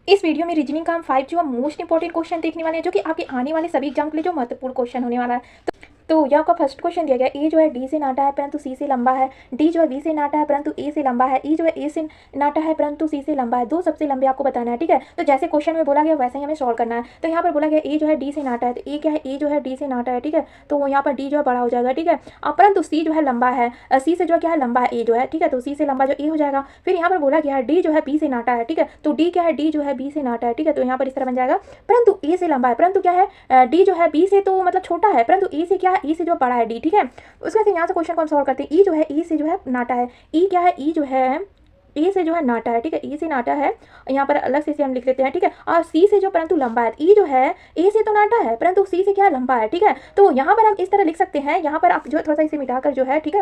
इस वीडियो में रीजनिंग का हम 5 जो मोस्ट इंपॉर्टेंट क्वेश्चन देखने वाले हैं, जो कि आपके आने वाले सभी एग्जाम के लिए जो महत्वपूर्ण क्वेश्चन होने वाला है। तो यह आपका फर्स्ट क्वेश्चन दिया गया, ए जो है डी से नाटा है परंतु सी से लंबा है, डी जो है बी से नाटा है परंतु ए से लंबा है, ई जो है ए से नाटा है परंतु सी से लंबा है। दो सबसे लंबे आपको बताना है, ठीक है। तो जैसे क्वेश्चन में बोला गया वैसे ही हमें सॉल्व करना है। तो यहाँ पर बोला गया ए जो है डी से नाटा है, तो ए क्या है, ए जो है डी से नाटा है, ठीक है। तो यहाँ पर डी जो है बड़ा हो जाएगा, ठीक है। परंतु सी जो है लंबा है, सी से जो क्या है लंबा है ए जो है, ठीक है। तो सी से लंबा जो ए हो जाएगा। फिर यहाँ पर बोला गया है डी जो है बी से नाटा है, ठीक है। तो डी क्या है, डी जो है बी से नाटा है, ठीक है। तो यहाँ पर इस तरह बन जाएगा, परंतु ए से लंबा है, परंतु क्या है डी जो है बी से तो मतलब छोटा है, परंतु ए से क्या है, ई से जो बड़ा है डी, ठीक है। उसके बाद यहाँ से क्वेश्चन को हम सॉल्व करते हैं। ई जो है ई से जो है नाटा है, ई क्या है, ई जो है ए से जो है नाटा है, ठीक है। ई से नाटा है, यहाँ पर अलग से हम लिख लेते हैं, ठीक है। और सी से जो परंतु लंबा है, ई जो है ए से तो नाटा है परंतु सी से क्या लंबा है, ठीक है। तो यहाँ पर हम इस तरह लिख सकते हैं, यहाँ पर आप जो थोड़ा सा इसे मिटाकर जो है, ठीक है,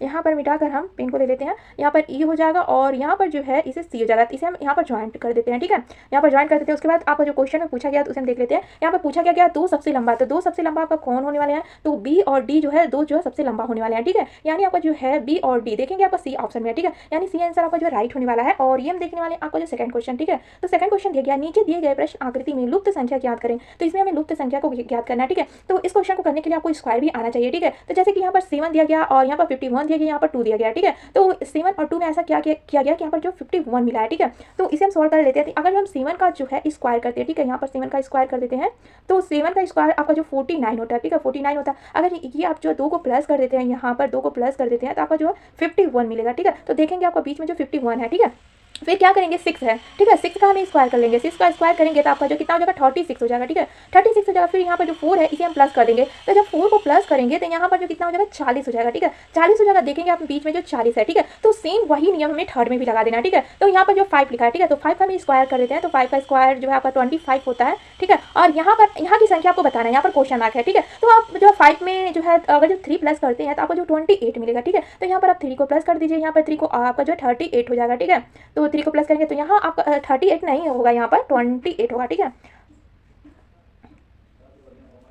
यहाँ पर मिटाकर हम पेन को ले लेते हैं, यहाँ पर ई हो जाएगा और यहाँ पर जो है इसे सी हो जाएगा। इसे हम यहाँ पर ज्वाइंट कर देते हैं, ठीक है। यहाँ पर ज्वाइंट कर देते हैं। उसके बाद आपका जो क्वेश्चन में पूछा गया तो उसे हम देख लेते हैं। यहाँ पर पूछा गया दो सबसे लंबा, तो दो सबसे लंबा आपका कौन होने वाले हैं, तो बी और डी जो है दो जो है सबसे लंबा होने वाले हैं, ठीक है। यानी आपका जो है बी और डी देखेंगे आपका सी ऑप्शन में, ठीक है। यानी सी आंसर आपका जो राइट होने वाला है। और ये हम देखने वाले हैं आपका जो सेकंड क्वेश्चन, ठीक है। तो सेकंड क्वेश्चन दिया गया, नीचे दिए गए प्रश्न आकृति में लुप्त संख्या ज्ञात करें। तो इसमें हमें लुप्त संख्या को ज्ञात करना है, ठीक है। तो इस क्वेश्चन को करने के लिए आपको स्क्वायर भी आना चाहिए, ठीक है। तो जैसे कि यहाँ पर 7 दिया गया और यहाँ पर 51 दिया गया, यहाँ पर 2 दिया गया, ठीक है। तो 7 और 2 में ऐसा क्या किया गया कि यहाँ पर जो 51 मिला है, ठीक है। तो इसे हम सॉल्व कर लेते हैं। अगर हम 7 का जो है स्क्वायर करते हैं, ठीक है, यहाँ पर 7 का स्क्वायर कर देते हैं, तो 7 का स्क्वायर आपका जो 49 होता है, ठीक है, 49 होता है। अगर ये आप जो 2 को प्लस कर देते हैं, यहाँ पर 2 को प्लस कर देते हैं, तो आपका जो है 51 मिलेगा, ठीक है। तो देखेंगे आपका बीच में जो 51 है, ठीक है। फिर क्या करेंगे, 6 है, ठीक है। 6 का हम स्क्वायर कर लेंगे, 6 का स्क्वायर करेंगे तो आपका जो कितना हो जाएगा 36 हो जाएगा, ठीक है। 36 हो जाएगा। फिर यहाँ पर जो 4 है इसे हम प्लस कर देंगे, तो जब 4 को प्लस करेंगे तो यहाँ पर जो कितना हो जाएगा 40 हो जाएगा, ठीक है। 40 हो जाएगा। देखेंगे आप बीच में जो 40 है, ठीक है। तो सेम वही नियम हमें थर्ड में भी लगा देना, ठीक है। तो यहाँ पर जो 5 लिखा है, ठीक है, तो 5 का हम स्क्वायर कर देते हैं, तो 5 का स्क्वायर जो है आपका 25 होता है, ठीक है। और यहाँ पर यहाँ की संख्या आपको बताना है, यहाँ पर क्वेश्चन मार्क है, ठीक है। तो आप जो 5 में जो है अगर जो 3 प्लस करते हैं तो आपको जो 28 मिलेगा, ठीक है। तो यहाँ पर आप 3 को प्लस कर दीजिए, यहाँ पर 3 को आपका जो 38 हो जाएगा, ठीक है। तो 3 को प्लस करेंगे तो यहाँ आपका 38 नहीं होगा, यहाँ पर 28 होगा, ठीक है।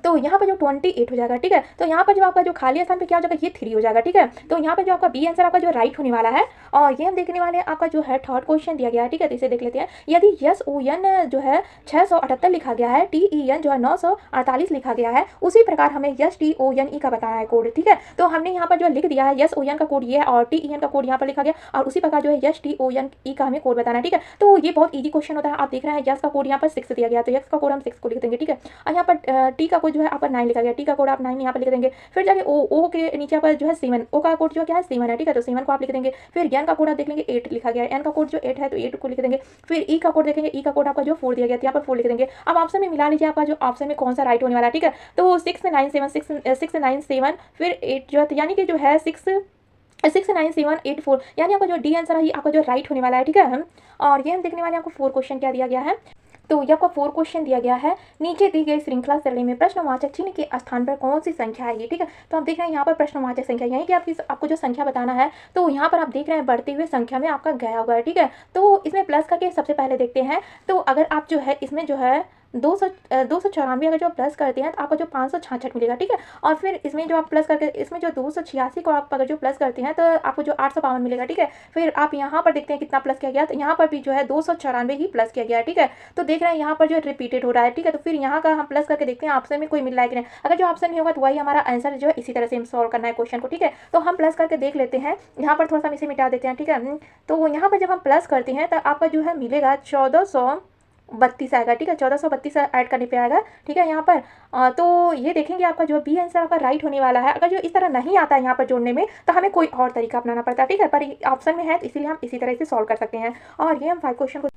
तो यहाँ पर जो 28 हो जाएगा, ठीक है। तो यहाँ पर जो आपका जो खाली स्थान पे क्या हो जाएगा, ये 3 हो जाएगा, ठीक है। तो यहाँ पर जो आपका बी आंसर आपका जो राइट होने वाला है। और ये हम देखने वाले हैं आपका जो है थर्ड क्वेश्चन दिया गया है, ठीक है। तो इसे देख लेते हैं। यदि यस ओ एन जो है 678 लिखा गया है, टी ई एन जो है 948 लिखा गया है, उसी प्रकार हमें S T O N E का बताना है कोड, ठीक है। तो हमने यहाँ पर जो लिख दिया है यस ओ एन का कोड ये है और टी ई एन का कोड यहाँ पर लिखा गया, और उसी प्रकार जो है S T O N E का हमें कोड बताना है, ठीक है। तो ये बहुत ईजी क्वेश्चन होता है। आप देख रहे हैं यस का कोड यहाँ पर 6 दिया गया, तो यस का कोड हम 6 को लिख देंगे, ठीक है। और यहाँ पर टी का कोड जो है आपका 9 लिखा गया, टी का कोड आप 9 यहाँ पर लिख देंगे। फिर जाके ओ के नीचे पर जो है 7, ओ का कोड जो क्या है 7 है, ठीक है। तो 7 को आप लिख देंगे। फिर एन का कोड आप देख लेंगे 8 लिखा गया है, एन का कोड जो 8 है तो 8 को लिख देंगे। फिर ई का कोड देखेंगे, ई का कोड आपका जो 4 दिया गया था, यहाँ पर 4 लिख देंगे। अब ऑप्शन में मिला लीजिए आपका जो ऑप्शन में कौन सा राइट होने वाला है, ठीक है। तो 697 फिर 8 जो है, यानी कि जो है 69784, यानी आपका जो डी आंसर है आपका जो राइट होने वाला है, ठीक है। और ये हम देखने वाले आपको 4 क्वेश्चन क्या दिया गया है। तो ये आपका 4 क्वेश्चन दिया गया है। नीचे दी गई श्रृंखला सरणी में प्रश्नवाचक चिन्ह के स्थान पर कौन सी संख्या आएगी, ठीक है। तो आप देख रहे हैं यहाँ पर प्रश्नवाचक संख्या, यही कि आपको जो संख्या बताना है। तो यहाँ पर आप देख रहे हैं बढ़ती हुई संख्या में आपका गया हुआ है, ठीक है। तो इसमें प्लस करके सबसे पहले देखते हैं। तो अगर आप जो है इसमें जो है 294 अगर जो प्लस करते हैं तो आपको जो 566 मिलेगा, ठीक है। और फिर इसमें जो आप प्लस करके इसमें जो 286 को आप अगर जो प्लस करते हैं तो आपको जो 852 मिलेगा, ठीक है। फिर आप यहाँ पर देखते हैं कितना प्लस किया गया, तो यहाँ पर भी जो है 294 ही प्लस किया गया, ठीक है। तो देख रहे हैं यहाँ पर जो रिपीटेड हो रहा है, ठीक है। तो फिर यहाँ का हम प्लस करके देखते हैं ऑप्शन में कोई मिल रहा है कि नहीं। अगर जो ऑप्शन में होगा तो वही हमारा आंसर जो है, इसी तरह से हम सॉल्व करना है क्वेश्चन को, ठीक है। तो हम प्लस करके देख लेते हैं। यहाँ पर थोड़ा सा हम इसे मिटा देते हैं, ठीक है। तो यहाँ पर जब हम प्लस करते हैं तो आपका जो है मिलेगा 1432 आएगा, ठीक है। 1432 ऐड करने पे आएगा, ठीक है। यहाँ पर तो ये देखेंगे आपका जो बी आंसर आपका राइट होने वाला है। अगर जो इस तरह नहीं आता है यहाँ पर जोड़ने में तो हमें कोई और तरीका अपनाना पड़ता है, ठीक है। पर ऑप्शन में है तो इसीलिए हम इसी तरह से सॉल्व कर सकते हैं। और ये हम 5 क्वेश्चन को,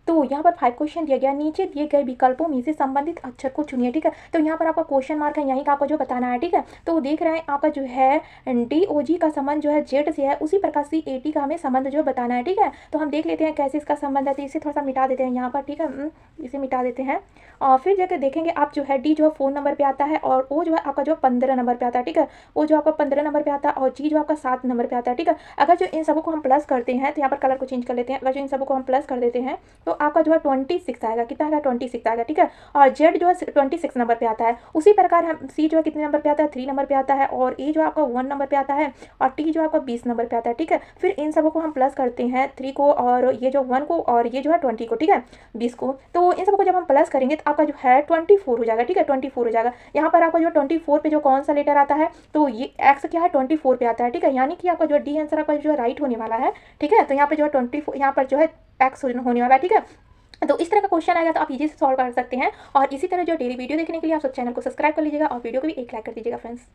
तो यहाँ पर 5 क्वेश्चन दिया गया। नीचे दिए गए विकल्पों में से संबंधित अक्षर को चुनिए, ठीक है। तो यहाँ पर आपका क्वेश्चन मार्क है, यहीं का आपको जो बताना है, ठीक है। तो देख रहे हैं आपका जो है DOG का संबंध जो है जेड से है, उसी प्रकार CAT का हमें संबंध जो बताना है, ठीक है। तो हम देख लेते हैं कैसे इसका संबंध है। तो इसे थोड़ा सा मिटा देते हैं यहाँ पर, ठीक है। इसे मिटा देते हैं और फिर जाकर देखेंगे आप जो है डी जो है 4 नंबर पे आता है और ओ जो है आपका जो 15 नंबर पे आता है, ठीक है। ओ जो आपका 15 नंबर पे आता है और जी जो आपका 7 नंबर पे आता है, ठीक है। अगर जो इन सबको हम प्लस करते हैं तो यहाँ पर कलर को चेंज कर लेते हैं। अगर जो इन सबको हम प्लस कर देते हैं तो आपका जो है 26 आएगा। कितना आएगा? 26 आएगा, ठीक है। और जेड जो है 26 नंबर पे आता है। उसी प्रकार हम सी जो है कितने नंबर पे आता है? 3 नंबर पे आता है। और ए जो आपका 1 नंबर पे आता है। और टी जो आपका 20 नंबर पे आता है, ठीक है। फिर इन सबको हम प्लस करते हैं 3 को और ये जो 1 को और ये जो है 20 को, ठीक है, 20 को। तो इन सबको जब हम प्लस करेंगे तो आपका जो है 24 हो जाएगा, ठीक है, 24 हो जाएगा। यहाँ पर आपका जो 24 पे जो कौन सा लेटर आता है? तो ये एक्स क्या है? 24 पे आता है, ठीक है। यानी कि आपका जो डी आंसर आपका जो राइट होने वाला है, ठीक है। तो यहाँ पे जो है 24, यहाँ पर जो है एक्स होने वाला है, ठीक है। तो इस तरह का क्वेश्चन आएगा तो आप इजी से सॉल्व कर सकते हैं। और इसी तरह जो डेली वीडियो देखने के लिए आप सब चैनल को सब्सक्राइब कर लीजिएगा और वीडियो को भी एक लाइक कर दीजिएगा फ्रेंड्स।